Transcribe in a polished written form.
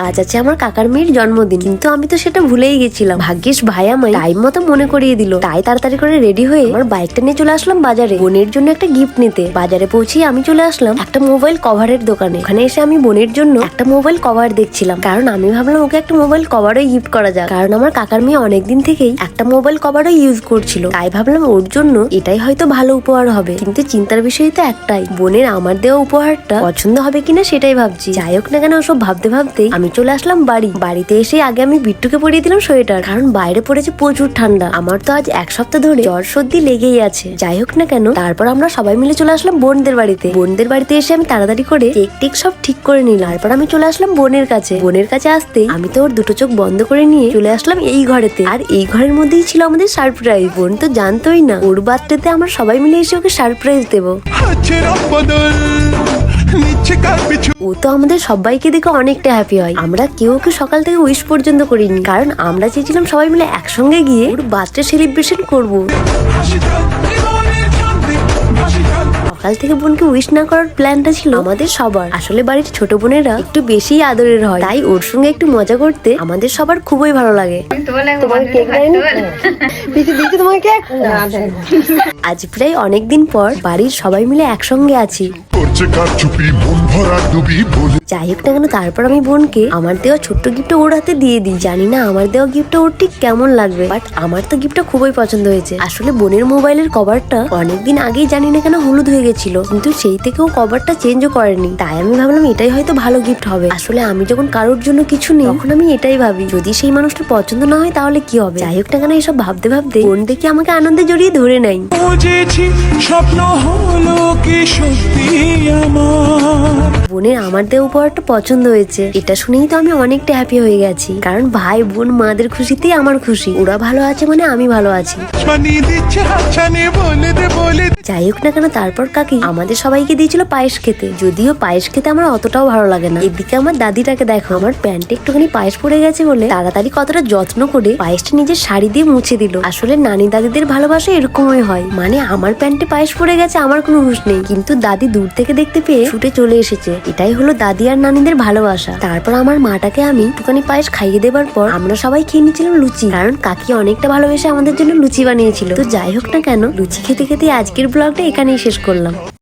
আজ আছে আমার কাকার মেয়ের জন্মদিন, কিন্তু আমি তো সেটা ভুলেই গেছিলাম। ভাগ্যিস ভাই আমায় টাইম মতো মনে করিয়ে দিল। তাই তাড়াতাড়ি করে রেডি হয়ে আমার বাইকটা নিয়ে চলে আসলাম বাজারে বোনের জন্য একটা গিফট নিতে। বাজারে পৌঁছে আমি চলে আসলাম একটা মোবাইল কভারের দোকানে। ওখানে এসে আমি বোনের জন্য একটা মোবাইল কভার দেখছিলাম, কারণ আমি ভাবলাম ওকে একটা মোবাইল কভারও গিফট করা যাক। কারণ আমার কাকার মেয়ে অনেকদিন থেকেই একটা মোবাইল কভারও ইউজ করছিল, তাই ভাবলাম ওর জন্য এটাই হয়তো ভালো উপহার হবে। কিন্তু চিন্তার বিষয় তো একটাই, বোনের আমার দেওয়া উপহারটা পছন্দ হবে কিনা সেটাই ভাবছি। যাই হোক না কেন, ওসব ভাবতে ভাবতে আমি চলে আসলাম বাড়িতে এসে আগে আমি বিট্টুকে পরিয়ে দিলাম সোয়েটার, কারণ বাইরে পড়েছে প্রচুর ঠান্ডা। আমার তো আজ এক সপ্তাহ ধরে জ্বর সর্দি লেগেই আছে। যাই হোক না কেন, তারপর আমরা সবাই মিলে চলে আসলাম বোনদের বাড়িতে এসে আমি তাড়াতাড়ি করে কেক টেক সব ঠিক করে নিলাম। তারপর আমি চলে আসলাম বোনের কাছে আসতেই আমি তো ওর দুটো চোখ বন্ধ করে নিয়ে চলে আসলাম এই ঘরেতে। আর এই ঘরের মধ্যেই ছিল আমাদের সারপ্রাইজ। বোন তো জানতোই না ওর বার্থডেতে আমরা সবাই মিলে এসে ওকে সারপ্রাইজ দেবো। ও তো আমাদের সবাইকে দেখে অনেকটা হ্যাপি হয়। আমরা কেউ ওকে সকাল থেকে উইশ পর্যন্ত করিনি, কারণ আমরা চেয়েছিলাম সবাই মিলে একসঙ্গে গিয়ে ওর বার্থডে সেলিব্রেশন করবো। সকাল থেকে বোনকে উইশ না করার প্ল্যানটা ছিল আমাদের সবার। আসলে বাড়ির ছোট বোনেরা একটু বেশি আদরের হয়, তাই ওর সঙ্গে একটু মজা করতে আমাদের সবার খুবই ভালো লাগে। আজ প্রায় অনেকদিন পর বাড়ির সবাই মিলে একসঙ্গে আছি। যাই হোক না কেন, তারপর আমি বোনকে আমার দেওয়া ছোট্ট গিফটটা ওর হাতে দিয়ে দিই। জানি না আমার দেওয়া গিফটটা ওর ঠিক কেমন লাগবে, বাট আমার তো গিফটটা খুবই পছন্দ হয়েছে। আসলে বোনের মোবাইলের কভারটা অনেকদিন আগেই জানি না কেন হলুদ হয়ে গেছিল, কিন্তু সেই থেকে ও কভারটা চেঞ্জও করেনি। তাই আমি ভাবলাম এটাই হয়তো ভালো গিফট হবে। আসলে আমি যখন কারোর জন্য কিছু নিই তখন আমি এটাই ভাবি, যদি সেই মানুষটা পছন্দ না হয় তাহলে কি হবে। যাই হোক না কেন, এইসব ভাবতে ভাবতে বোন দেখি আমাকে আনন্দে জড়িয়ে ধরে নাই। স্বপ্ন হলো কি সত্যি আমার। বোনের আমার দেওয়া উপহারটা পছন্দ হয়েছে, এটা শুনেই তো আমি অনেকটা হ্যাপি হয়ে গেছি। কারণ ভাই বোন মাদের খুশিতেই আমার খুশি। ওরা ভালো আছে মানে আমি ভালো আছি। যাই হোক না কেন, তারপর কাকি আমাদের সবাইকে দিয়েছিল পায়েস খেতে। যদিও পায়েস খেতে আমার অতটাও ভালো লাগে না। এদিকে আমার দাদিটাকে দেখো, আমার প্যান্টে একটুখানি পায়েস পড়ে গেছে বলে তাড়াতাড়ি কতটা যত্ন করে পায়েসটা নিজের শাড়ি দিয়ে মুছে দিল। আসলে নানি দাদিদের ভালোবাসা এরকমই হয়, মানে আমার প্যান্টে পায়েস পড়ে গেছে, আমার কোনো হুঁশ নেই, কিন্তু দাদি দূর থেকে দেখতে পেয়ে ছুটে চলে এসেছে। এটাই হলো দাদি আর নানিদের ভালোবাসা। তারপর আমার মাটাকে আমি একটুখানি পায়েস খাইয়ে দেবার পর আমরা সবাই খেয়ে নিয়েছিলাম লুচি, কারণ কাকি অনেকটা ভালোবেসে আমাদের জন্য লুচি বানিয়েছিল। তো যাই হোক না কেন, লুচি খেতে খেতে আজকের ব্লগটা এখানেই শেষ করলাম।